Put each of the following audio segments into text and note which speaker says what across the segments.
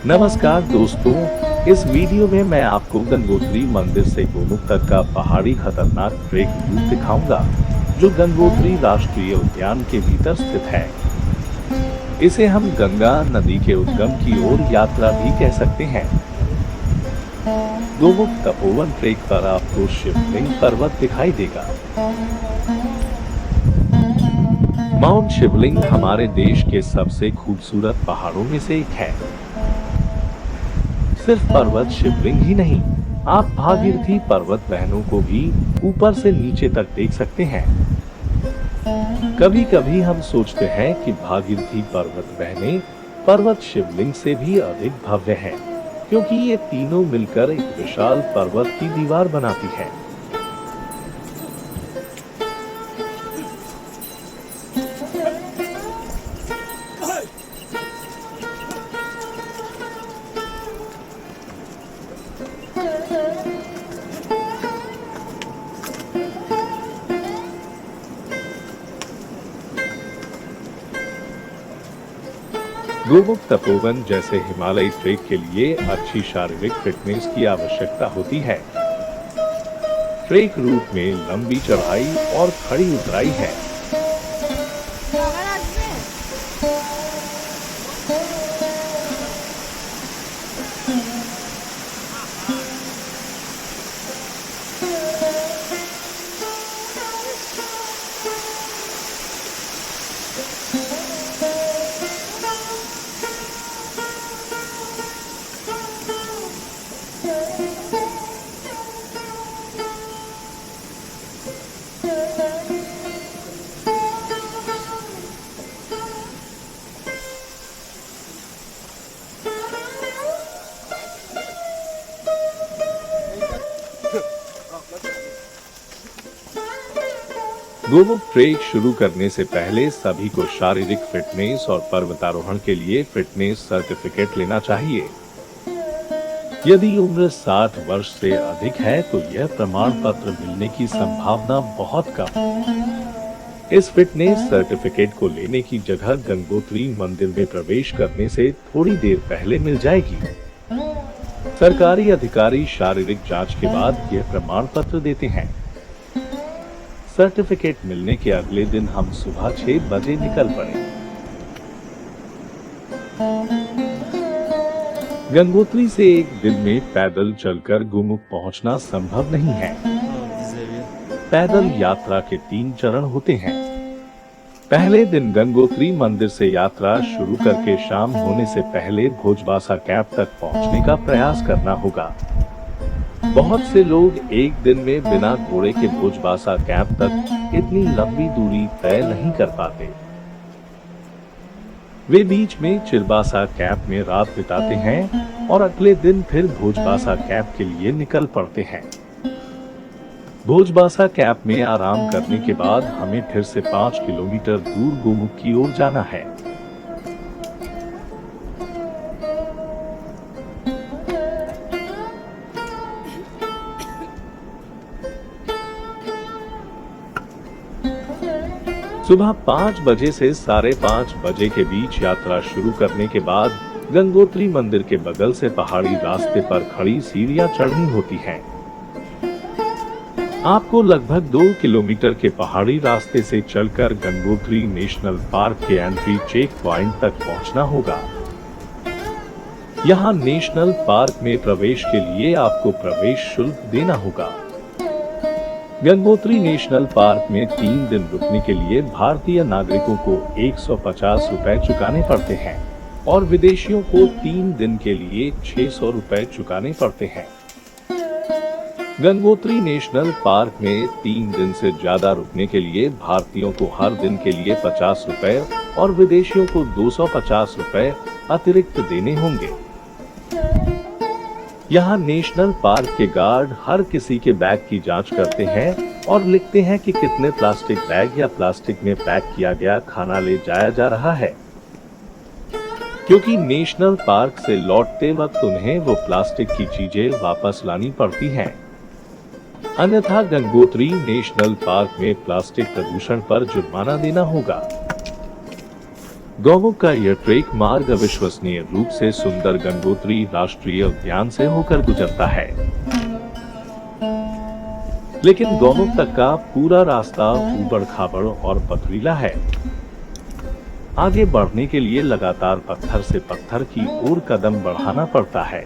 Speaker 1: नमस्कार दोस्तों, इस वीडियो में मैं आपको गंगोत्री मंदिर से गोमुख तक का पहाड़ी खतरनाक ट्रेक रूट दिखाऊंगा, जो गंगोत्री राष्ट्रीय उद्यान के भीतर स्थित है। इसे हम गंगा नदी के उद्गम की ओर यात्रा भी कह सकते हैं। गोमुख तपोवन ट्रेक पर आपको शिवलिंग पर्वत दिखाई देगा। माउंट शिवलिंग हमारे देश के सबसे खूबसूरत पहाड़ों में से एक है। सिर्फ पर्वत शिवलिंग ही नहीं, आप भागीरथी पर्वत बहनों को भी ऊपर से नीचे तक देख सकते हैं। कभी कभी हम सोचते हैं कि भागीरथी पर्वत बहनें पर्वत शिवलिंग से भी अधिक भव्य हैं, क्योंकि ये तीनों मिलकर एक विशाल पर्वत की दीवार बनाती है। गोमुख तपोवन जैसे हिमालयी ट्रेक के लिए अच्छी शारीरिक फिटनेस की आवश्यकता होती है। ट्रेक रूट में लंबी चढ़ाई और खड़ी उतराई है। गोमुख ट्रेक शुरू करने से पहले सभी को शारीरिक फिटनेस और पर्वतारोहण के लिए फिटनेस सर्टिफिकेट लेना चाहिए। यदि उम्र 60 वर्ष से अधिक है तो यह प्रमाण पत्र मिलने की संभावना बहुत कम है। इस फिटनेस सर्टिफिकेट को लेने की जगह गंगोत्री मंदिर में प्रवेश करने से थोड़ी देर पहले मिल जाएगी। सरकारी अधिकारी शारीरिक जांच के बाद यह प्रमाण पत्र देते हैं। सर्टिफिकेट मिलने के अगले दिन हम सुबह 6 बजे निकल पड़े। गंगोत्री से एक दिन में पैदल चलकर गोमुख पहुंचना संभव नहीं है। पैदल यात्रा के 3 चरण होते हैं। पहले दिन गंगोत्री मंदिर से यात्रा शुरू करके शाम होने से पहले भोजबासा कैंप तक पहुंचने का प्रयास करना होगा। बहुत से लोग एक दिन में बिना घोड़े के भोजबासा कैंप तक इतनी लंबी दूरी तय नहीं कर पाते। वे बीच में चिरबासा कैंप में रात बिताते हैं और अगले दिन फिर भोजबासा कैंप के लिए निकल पड़ते हैं। भोजबासा कैंप में आराम करने के बाद हमें फिर से 5 किलोमीटर दूर गोमुख की ओर जाना है। सुबह 5 बजे से 5:30 बजे के बीच यात्रा शुरू करने के बाद गंगोत्री मंदिर के बगल से पहाड़ी रास्ते पर खड़ी सीढ़ियां चढ़नी होती हैं। आपको लगभग 2 किलोमीटर के पहाड़ी रास्ते से चलकर गंगोत्री नेशनल पार्क के एंट्री चेक पॉइंट तक पहुंचना होगा। यहां नेशनल पार्क में प्रवेश के लिए आपको प्रवेश शुल्क देना होगा। गंगोत्री नेशनल पार्क में 3 दिन रुकने के लिए भारतीय नागरिकों को 150 रुपए चुकाने पड़ते हैं और विदेशियों को 3 दिन के लिए 600 रुपए चुकाने पड़ते हैं। गंगोत्री नेशनल पार्क में 3 दिन से ज्यादा रुकने के लिए भारतीयों को हर दिन के लिए 50 रुपए और विदेशियों को 250 रुपए अतिरिक्त देने होंगे। यहाँ नेशनल पार्क के गार्ड हर किसी के बैग की जांच करते हैं और लिखते हैं कि कितने प्लास्टिक बैग या प्लास्टिक में पैक किया गया खाना ले जाया जा रहा है, क्योंकि नेशनल पार्क से लौटते वक्त उन्हें वो प्लास्टिक की चीजें वापस लानी पड़ती हैं। अन्यथा गंगोत्री नेशनल पार्क में प्लास्टिक प्रदूषण पर जुर्माना देना होगा। गौमुख का यह ट्रेक मार्ग अविश्वसनीय रूप से सुंदर गंगोत्री राष्ट्रीय उद्यान से होकर गुजरता है, लेकिन गौमुख तक का पूरा रास्ता ऊबड़ खाबड़ और पथरीला है। आगे बढ़ने के लिए लगातार पत्थर से पत्थर की ओर कदम बढ़ाना पड़ता है।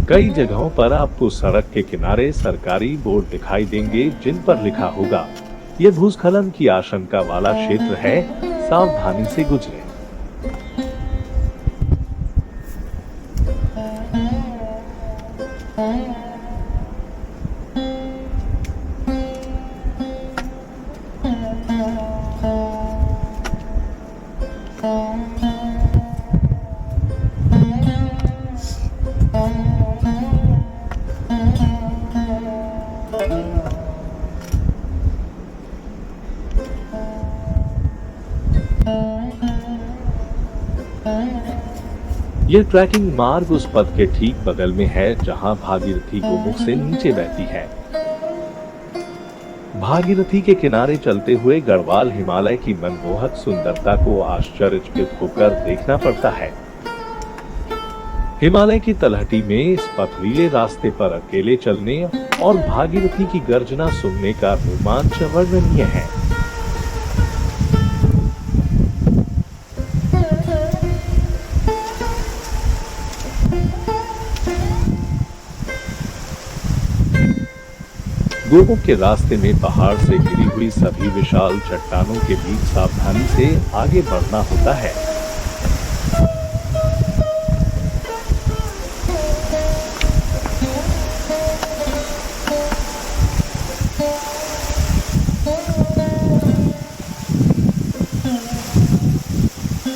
Speaker 1: कई जगहों पर आपको सड़क के किनारे सरकारी बोर्ड दिखाई देंगे जिन पर लिखा होगा, ये भूस्खलन की आशंका वाला क्षेत्र है, सावधानी से गुजरें। यह ट्रैकिंग मार्ग उस पथ के ठीक बगल में है जहां भागीरथी गोमुख से नीचे बहती है। भागीरथी के किनारे चलते हुए गढ़वाल हिमालय की मनमोहक सुंदरता को आश्चर्यचकित होकर देखना पड़ता है। हिमालय की तलहटी में इस पथरीले रास्ते पर अकेले चलने और भागीरथी की गर्जना सुनने का रोमांच अवर्णनीय है। गोमुख के रास्ते में पहाड़ से गिरी हुई सभी विशाल चट्टानों के बीच सावधानी से आगे बढ़ना होता है।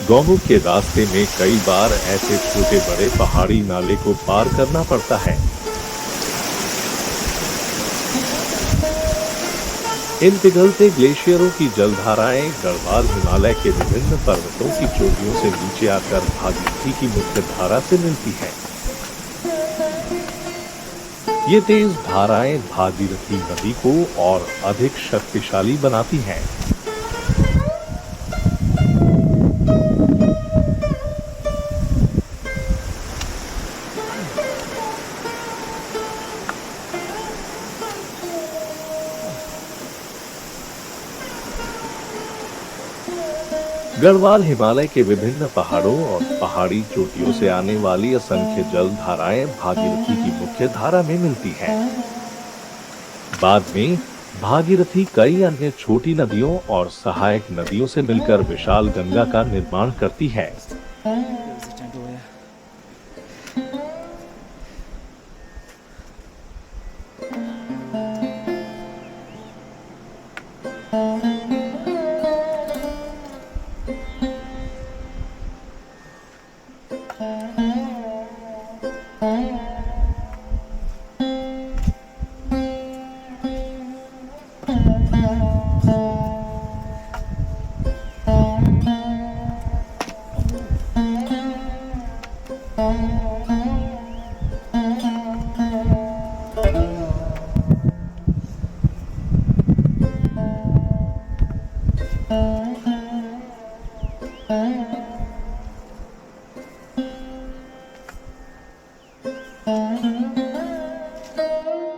Speaker 1: गौमुख के रास्ते में कई बार ऐसे छोटे बड़े पहाड़ी नाले को पार करना पड़ता है। इन पिघलते ग्लेशियरों की जलधाराएं गढ़वाल हिमालय के विभिन्न पर्वतों की चोटियों से नीचे आकर भागीरथी की मुख्य धारा से मिलती हैं। ये तेज धाराएं भागीरथी नदी को और अधिक शक्तिशाली बनाती हैं। गढ़वाल हिमालय के विभिन्न पहाड़ों और पहाड़ी चोटियों से आने वाली असंख्य जल धाराएं भागीरथी की मुख्य धारा में मिलती हैं। बाद में भागीरथी कई अन्य छोटी नदियों और सहायक नदियों से मिलकर विशाल गंगा का निर्माण करती है।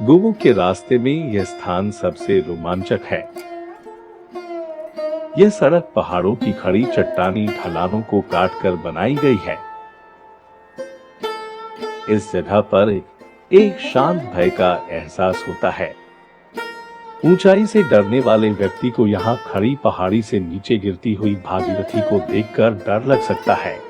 Speaker 1: गोमुख के रास्ते में यह स्थान सबसे रोमांचक है। यह सड़क पहाड़ों की खड़ी चट्टानी ढलानों को काटकर बनाई गई है। इस जगह पर एक शांत भय का एहसास होता है। ऊंचाई से डरने वाले व्यक्ति को यहाँ खड़ी पहाड़ी से नीचे गिरती हुई भागीरथी को देखकर डर लग सकता है।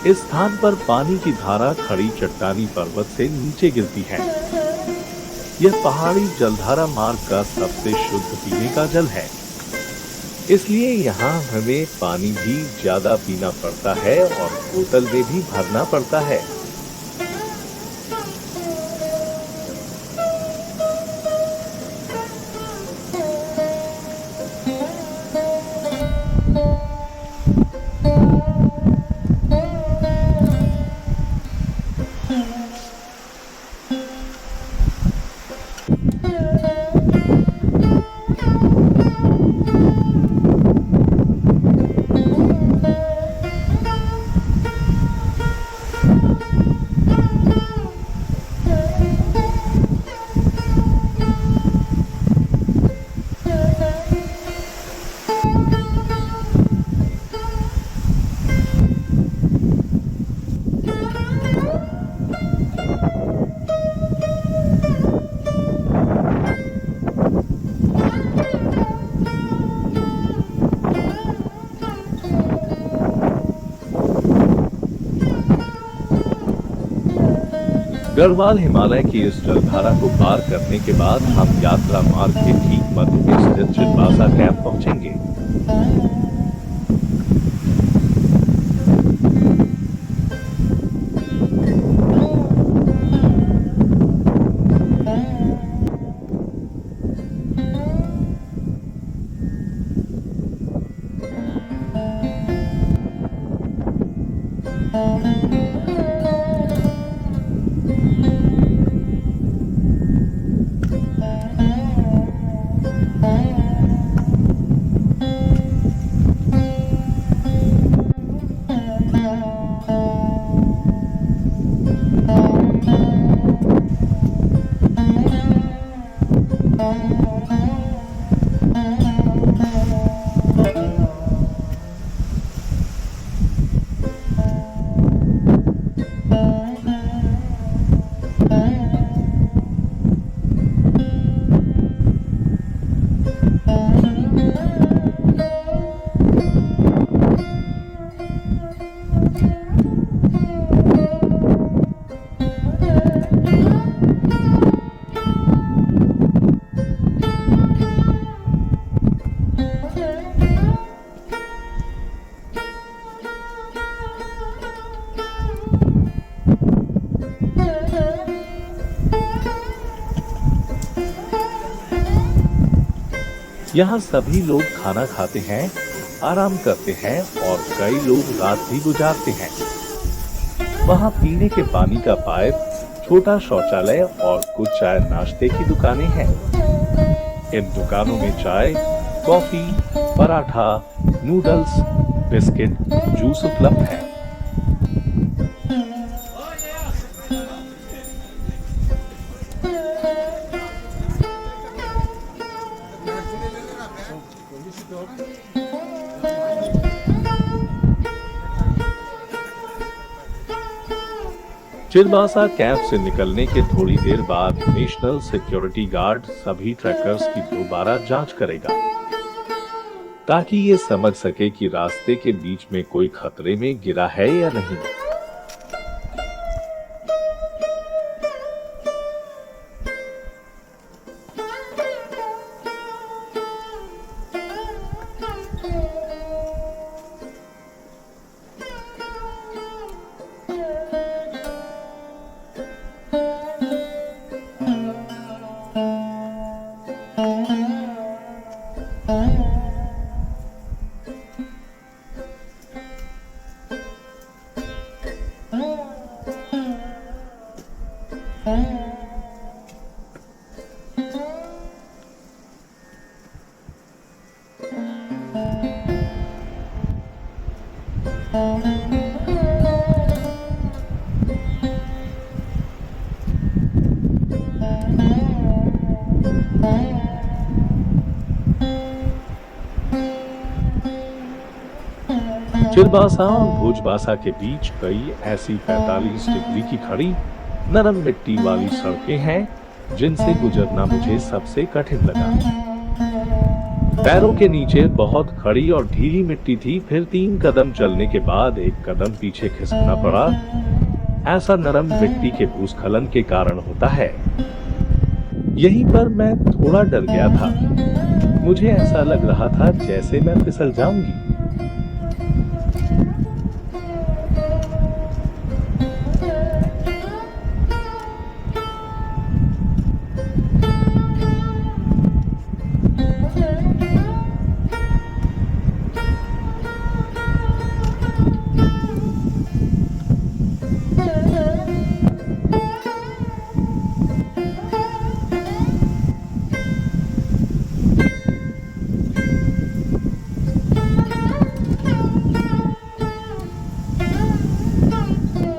Speaker 1: इस स्थान पर पानी की धारा खड़ी चट्टानी पर्वत से नीचे गिरती है। यह पहाड़ी जलधारा मार्ग का सबसे शुद्ध पीने का जल है, इसलिए यहाँ हमें पानी भी ज्यादा पीना पड़ता है और बोतल में भी भरना पड़ता है। गढ़वाल हिमालय की इस जलधारा को पार करने के बाद हम यात्रा मार्ग के ठीक मध्य में स्थित चिलबासा कैंप पहुंचेंगे। यहाँ सभी लोग खाना खाते हैं, आराम करते हैं और कई लोग रात भी गुजारते हैं। वहाँ पीने के पानी का पाइप, छोटा शौचालय और कुछ चाय नाश्ते की दुकानें हैं। इन दुकानों में चाय, coffee, paratha, noodles, biscuit, juice उपलब्ध है। चिलबासा कैंप से निकलने के थोड़ी देर बाद नेशनल सिक्योरिटी गार्ड सभी ट्रैकर्स की दोबारा जांच करेगा, ताकि ये समझ सके कि रास्ते के बीच में कोई खतरे में गिरा है या नहीं। चिलबासा और भोजबासा के बीच कई ऐसी 45 डिग्री की खड़ी नरम मिट्टी वाली सड़कें हैं जिनसे गुजरना मुझे सबसे कठिन लगा। पैरों के नीचे बहुत खड़ी और ढीली मिट्टी थी, फिर 3 कदम चलने के बाद एक कदम पीछे खिसकना पड़ा। ऐसा नरम मिट्टी के भूस्खलन के कारण होता है। यहीं पर मैं थोड़ा डर गया था। मुझे ऐसा लग रहा था जैसे मैं फिसल जाऊंगी।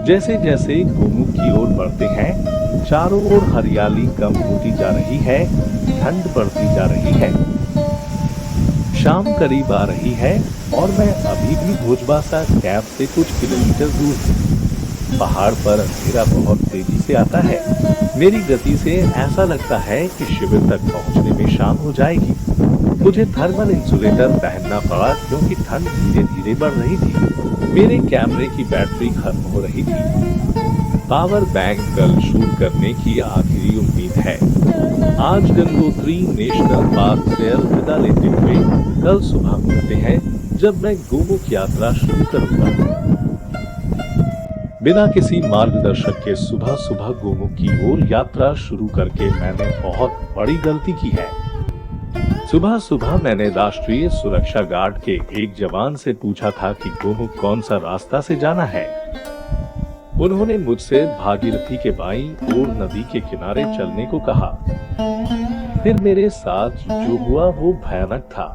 Speaker 1: जैसे जैसे गोमुख की ओर बढ़ते हैं, चारों ओर हरियाली कम होती जा रही है, ठंड बढ़ती जा रही है। शाम करीब आ रही है और मैं अभी भी भोजबासा कैंप से कुछ किलोमीटर दूर हूँ। पहाड़ पर अंधेरा बहुत तेजी से आता है। मेरी गति से ऐसा लगता है कि शिविर तक पहुँचने में शाम हो जाएगी। मुझे थर्मल इंसुलेटर पहनना पड़ा क्योंकि ठंड धीरे धीरे बढ़ रही थी। मेरे कैमरे की बैटरी खत्म हो रही थी। पावर बैंक कल शूट करने की आखिरी उम्मीद है। आज गंगोत्री नेशनल पार्क से अलविदा लेते हुए कल सुबह मिलते हैं जब मैं गोमुख यात्रा शुरू करूंगा। बिना किसी मार्गदर्शक के सुबह सुबह गोमुख की ओर यात्रा शुरू करके मैंने बहुत बड़ी गलती की है। सुबह सुबह मैंने राष्ट्रीय सुरक्षा गार्ड के एक जवान से पूछा था कि गोमुख कौन सा रास्ता से जाना है। उन्होंने मुझसे भागीरथी के बाईं ओर नदी के किनारे चलने को कहा। फिर मेरे साथ जो हुआ वो भयानक था।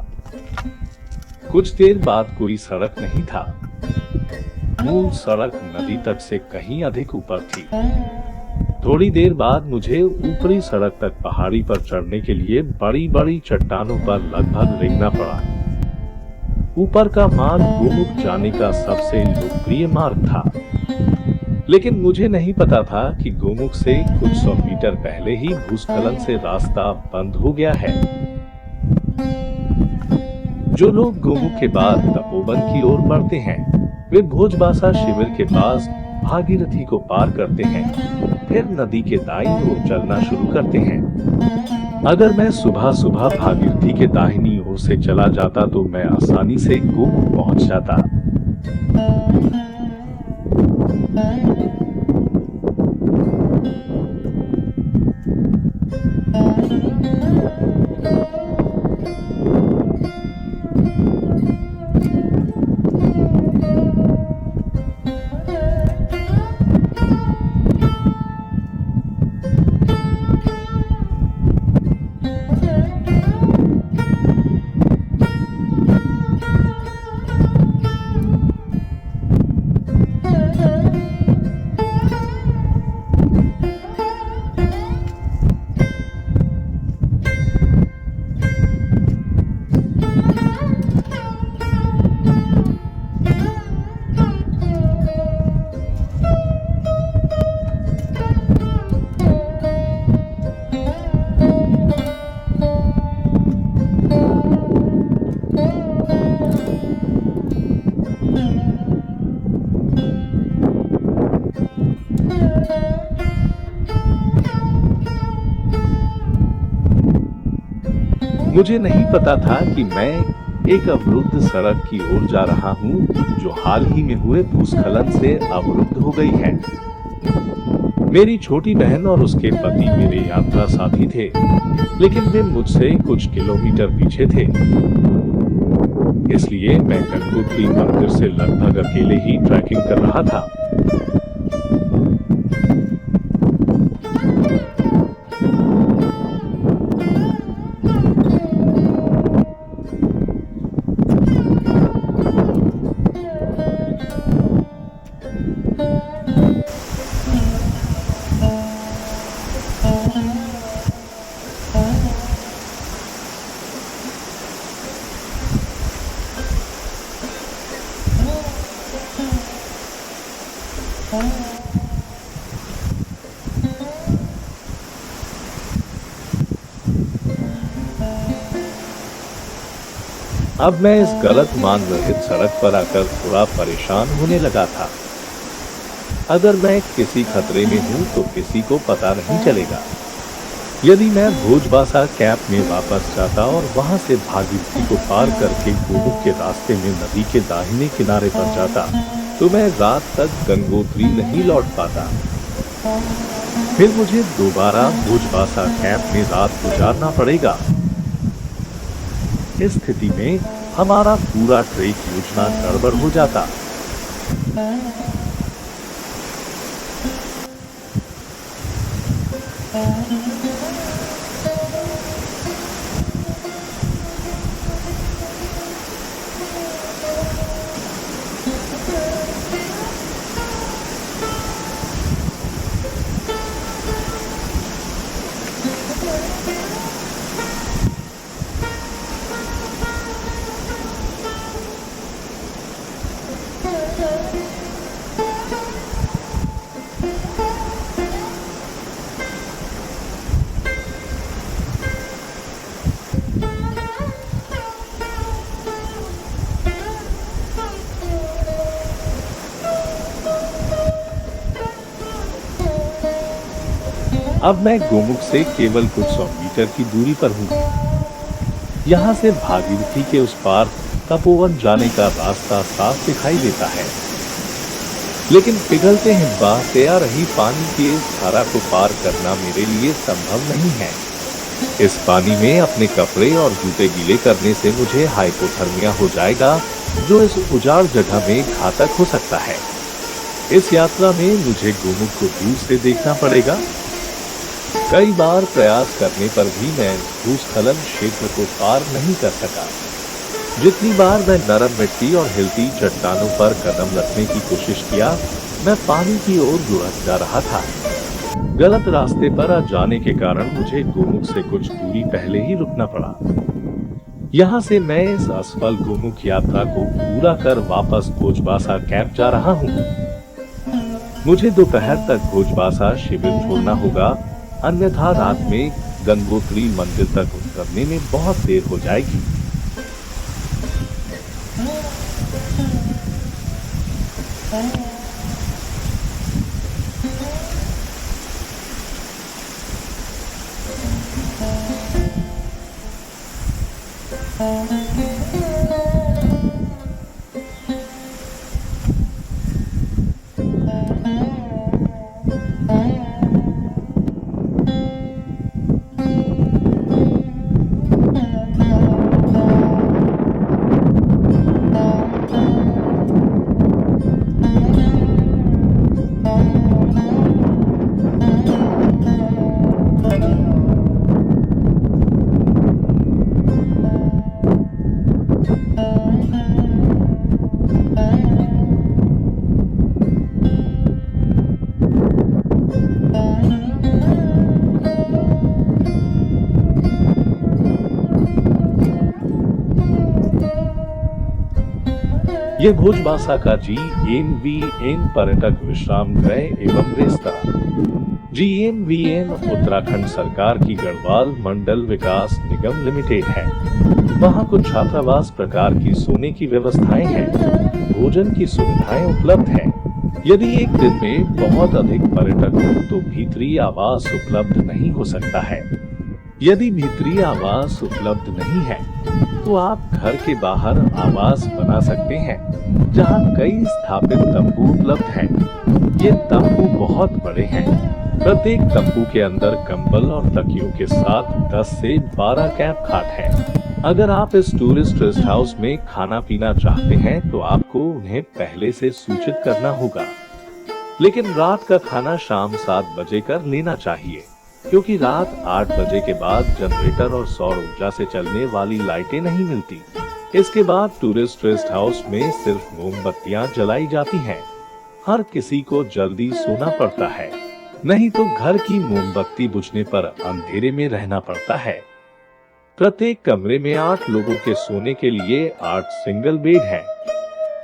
Speaker 1: कुछ देर बाद कोई सड़क नहीं था। मूल सड़क नदी तट से कहीं अधिक ऊपर थी। थोड़ी देर बाद मुझे ऊपरी सड़क तक पहाड़ी पर चढ़ने के लिए बड़ी बड़ी चट्टानों पर लगभग रेंगना पड़ा। ऊपर का मार्ग गोमुख जाने का सबसे लोकप्रिय मार्ग था, लेकिन मुझे नहीं पता था कि गोमुख से कुछ 100 मीटर पहले ही भूस्खलन से रास्ता बंद हो गया है। जो लोग गोमुख के बाद तपोवन की ओर बढ़ते हैं, वे भोजबासा शिविर के पास भागीरथी को पार करते हैं, फिर नदी के दाईं ओर चलना शुरू करते हैं। अगर मैं सुबह सुबह भागीरथी के दाहिनी ओर से चला जाता तो मैं आसानी से गोमुख पहुंच जाता। मुझे नहीं पता था कि मैं एक अवरुद्ध सड़क की ओर जा रहा हूँ जो हाल ही में हुए भूस्खलन से अवरुद्ध हो गई है। मेरी छोटी बहन और उसके पति मेरे यात्रा साथी थे, लेकिन वे मुझसे कुछ किलोमीटर पीछे थे। इसलिए मैं गंगोत्री मंदिर से लगभग अकेले ही ट्रैकिंग कर रहा था। अब मैं इस गलत मान रहित सड़क पर आकर थोड़ा परेशान होने लगा था। अगर मैं किसी खतरे में हूँ तो किसी को पता नहीं चलेगा। यदि मैं भोजबासा कैंप में वापस जाता और वहां से भागीरथी को पार करके गोमुख के रास्ते में नदी के दाहिने किनारे पर जाता, तो मैं रात तक गंगोत्री नहीं लौट पाता। फिर मुझे दोबारा भोजबासा कैंप में रात गुजारना पड़ेगा। इस स्थिति में हमारा पूरा ट्रेक योजना गड़बड़ हो जाता। अब मैं गोमुख से केवल कुछ 100 मीटर की दूरी पर हूँ। यहाँ से भागीरथी के उस पार तपोवन जाने का रास्ता साफ दिखाई देता है, लेकिन पिघलते हिमवाह से आ रही पानी की इस धारा को पार करना मेरे लिए संभव नहीं है। इस पानी में अपने कपड़े और जूते गीले करने से मुझे हाइपोथर्मिया हो जाएगा, जो इस उजाड़ जगह में घातक हो सकता है। इस यात्रा में मुझे गोमुख को दूर से देखना पड़ेगा। कई बार प्रयास करने पर भी मैं भूस्खलन क्षेत्र को पार नहीं कर सका। जितनी बार मैं नरम मिट्टी और हिलती चट्टानों पर कदम रखने की कोशिश किया, मैं पानी की ओर लुढ़क जा रहा था। गलत रास्ते पर आ जाने के कारण मुझे गोमुख से कुछ दूरी पहले ही रुकना पड़ा। यहाँ से मैं इस असफल गोमुख यात्रा को पूरा कर वापस भोजबासा कैंप जा रहा हूँ। मुझे दोपहर तक भोजबासा शिविर छोड़ना होगा, अन्यथा रात में गंगोत्री मंदिर तक उतरने में बहुत देर हो जाएगी। ये भोजबासा का GNVN पर्यटक विश्राम गृह एवं रेस्तरां। GNVN उत्तराखंड सरकार की गढ़वाल मंडल विकास निगम लिमिटेड है। वहाँ कुछ छात्रावास प्रकार की सोने की व्यवस्थाएं हैं, भोजन की सुविधाएं उपलब्ध है। यदि एक दिन में बहुत अधिक पर्यटक हो तो भीतरी आवास उपलब्ध नहीं हो सकता है। यदि भीतरी आवास उपलब्ध नहीं है तो आप घर के बाहर आवास बना सकते हैं, जहां कई स्थापित तंबू उपलब्ध हैं। ये तंबू बहुत बड़े हैं। प्रत्येक तंबू के अंदर कंबल और तकियों के साथ 10 से 12 कैंप खाट है। अगर आप इस टूरिस्ट रेस्ट हाउस में खाना पीना चाहते हैं तो आपको उन्हें पहले से सूचित करना होगा, लेकिन रात का खाना शाम 7 बजे कर लेना चाहिए, क्योंकि रात 8 बजे के बाद जनरेटर और सौर ऊर्जा से चलने वाली लाइटें नहीं मिलती। इसके बाद टूरिस्ट रेस्ट हाउस में सिर्फ मोमबत्तियां जलाई जाती हैं। हर किसी को जल्दी सोना पड़ता है, नहीं तो घर की मोमबत्ती बुझने पर अंधेरे में रहना पड़ता है। प्रत्येक कमरे में 8 लोगों के सोने के लिए 8 सिंगल बेड हैं।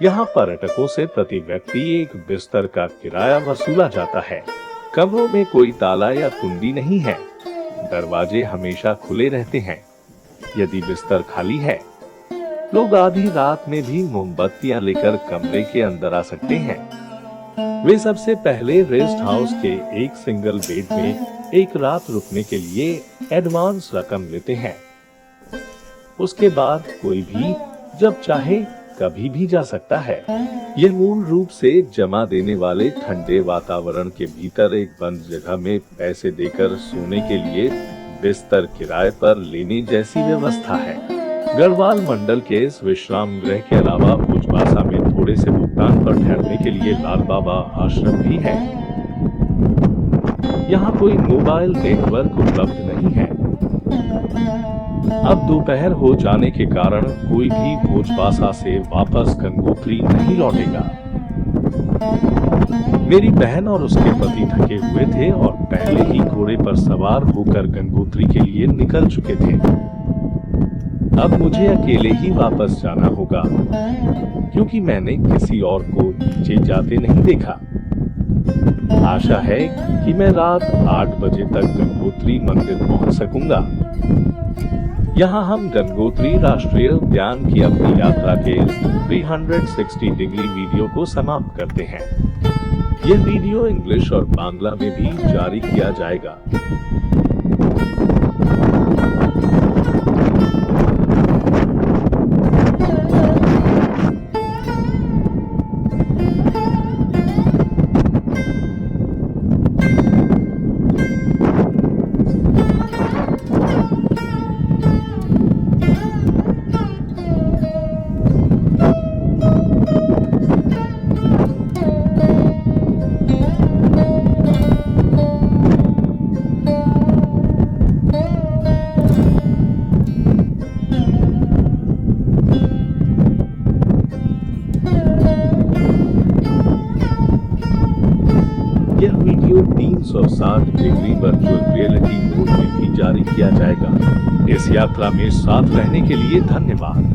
Speaker 1: यहाँ पर्यटकों से प्रति व्यक्ति एक बिस्तर का किराया वसूला जाता है। कमरों में कोई ताला या कुंडी नहीं है। दरवाजे हमेशा खुले रहते हैं। यदि बिस्तर खाली है लोग आधी रात में भी मोमबत्तियां लेकर कमरे के अंदर आ सकते हैं। वे सबसे पहले रेस्ट हाउस के एक सिंगल बेड में एक रात रुकने के लिए एडवांस रकम लेते हैं। उसके बाद कोई भी जब चाहे कभी भी जा सकता है। यह मूल रूप से जमा देने वाले ठंडे वातावरण के भीतर एक बंद जगह में पैसे देकर सोने के लिए बिस्तर किराए पर लेने जैसी व्यवस्था है। गढ़वाल मंडल के इस विश्राम गृह के अलावा उजवासा में थोड़े से भुगतान पर ठहरने के लिए लाल बाबा आश्रम भी है। यहाँ कोई मोबाइल नेटवर्क उपलब्ध नहीं है। अब दोपहर हो जाने के कारण कोई भी भोजपासा से वापस गंगोत्री नहीं लौटेगा। मेरी बहन और उसके पति थके हुए थे और पहले ही घोड़े पर सवार होकर गंगोत्री के लिए निकल चुके थे। अब मुझे अकेले ही वापस जाना होगा, क्योंकि मैंने किसी और को नीचे जाते नहीं देखा। आशा है कि मैं रात 8 बजे तक गंगोत्री मंदिर पहुंच सकूंगा। यहाँ हम गंगोत्री राष्ट्रीय उद्यान की अपनी यात्रा के 360 डिग्री वीडियो को समाप्त करते हैं। यह वीडियो इंग्लिश और बांग्ला में भी जारी किया जाएगा। यह video 360 degree virtual reality mode में भी जारी किया जाएगा। इस यात्रा में साथ रहने के लिए धन्यवाद।